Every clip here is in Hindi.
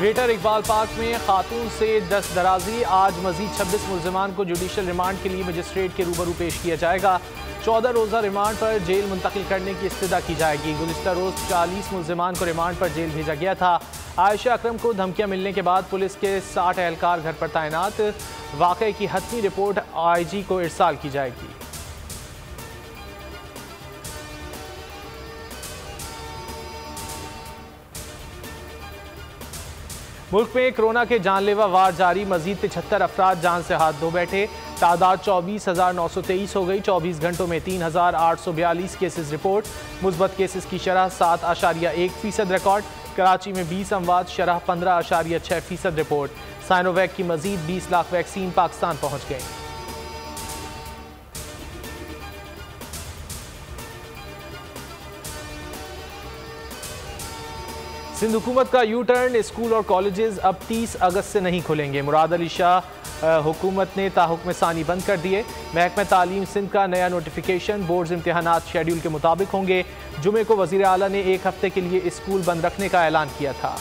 ग्रेटर इकबाल पार्क में खातून से दस्त दराजी। आज मजीद 26 मुल्जिमान को जुडिशल रिमांड के लिए मजिस्ट्रेट के रूबरू पेश किया जाएगा। 14 रोज़ा रिमांड पर जेल मुंतकिल करने की इस्तदा की जाएगी। गुज़िश्ता रोज़ 40 मुल्जिमान को रिमांड पर जेल भेजा गया था। आयशा अकरम को धमकियां मिलने के बाद पुलिस के 60 एहलकार घर पर तैनात। वाक़े की हतमी रिपोर्ट IG को इरसाल की जाएगी। मुल्क में कोरोना के जानलेवा वार जारी। मजीद 73 अफराद जान से हाथ धो बैठे। तादाद 24,923 हो गई। 24 घंटों में 3,842 केसेस रिपोर्ट। मुस्बत केसेस की शरह 7.1% रिकॉर्ड। कराची में 20 अमवात, शरह 15.6% रिपोर्ट। साइनोवैक की मजीद 20 लाख वैक्सीन पाकिस्तान पहुंच गई। सिंध हुकूमत का यू टर्न। स्कूल और कॉलेजेस अब 30 अगस्त से नहीं खुलेंगे। मुराद अली शाह हुकूमत ने ताहुक्म सानी बंद कर दिए। महकमा तालीम सिंध का नया नोटिफिकेशन। बोर्ड्स इम्तिहानात शेड्यूल के मुताबिक होंगे। जुमे को वज़ीर आला ने 1 हफ्ते के लिए स्कूल बंद रखने का ऐलान किया था।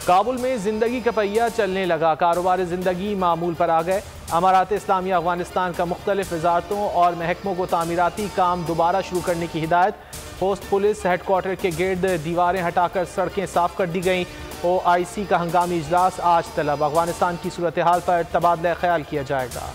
काबुल में जिंदगी का पहिया चलने लगा। कारोबार जिंदगी मामूल पर आ गए। अमारात इस्लामिया अफगानिस्तान का मुख्तलिफ वजारतों और महकमों को तामीराती काम दोबारा शुरू करने की हिदायत। पोस्ट पुलिस हेडक्वार्टर के गिर्द दीवारें हटाकर सड़कें साफ कर दी गईं। OIC का हंगामी इजलास आज तलब। अफगानिस्तान की सूरत हाल पर तबादला ख्याल किया जाएगा।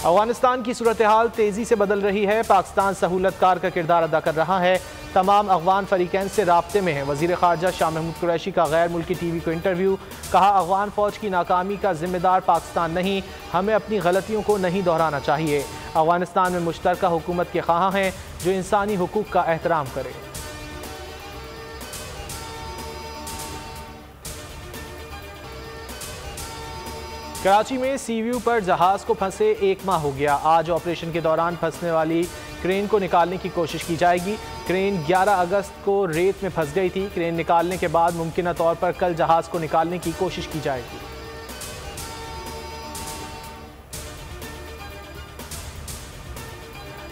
अफगानिस्तान की सूरत हाल तेज़ी से बदल रही है। पाकिस्तान सहूलतकार का किरदार अदा कर रहा है। तमाम अफगान फरीकैन से राब्ते में है। वज़ीर ख़ारजा शाह महमूद कुरैशी का गैर मुल्की TV को इंटरव्यू। कहा, अफगान फ़ौज की नाकामी का जिम्मेदार पाकिस्तान नहीं, हमें अपनी गलतियों को नहीं दोहराना चाहिए। अफगानिस्तान में मुश्तरका हुकूमत के ख्वाह हैं जो इंसानी हुकूक का एहतराम करे। कराची में सी व्यू पर जहाज को फंसे 1 माह हो गया। आज ऑपरेशन के दौरान फंसने वाली क्रेन को निकालने की कोशिश की जाएगी। क्रेन 11 अगस्त को रेत में फंस गई थी। क्रेन निकालने के बाद मुमकिन तौर पर कल जहाज को निकालने की कोशिश की जाएगी।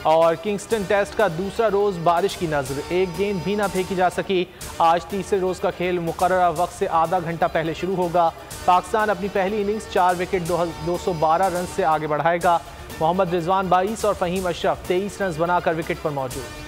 और किंगस्टन टेस्ट का दूसरा रोज बारिश की नजर। एक गेंद भी ना फेंकी जा सकी। आज तीसरे रोज का खेल मुकर्ररा वक्त से आधा घंटा पहले शुरू होगा। पाकिस्तान अपनी पहली इनिंग्स 4 विकेट 212 रन से आगे बढ़ाएगा। मोहम्मद रिजवान 22 और फ़हीम अशरफ 23 रन बनाकर विकेट पर मौजूद।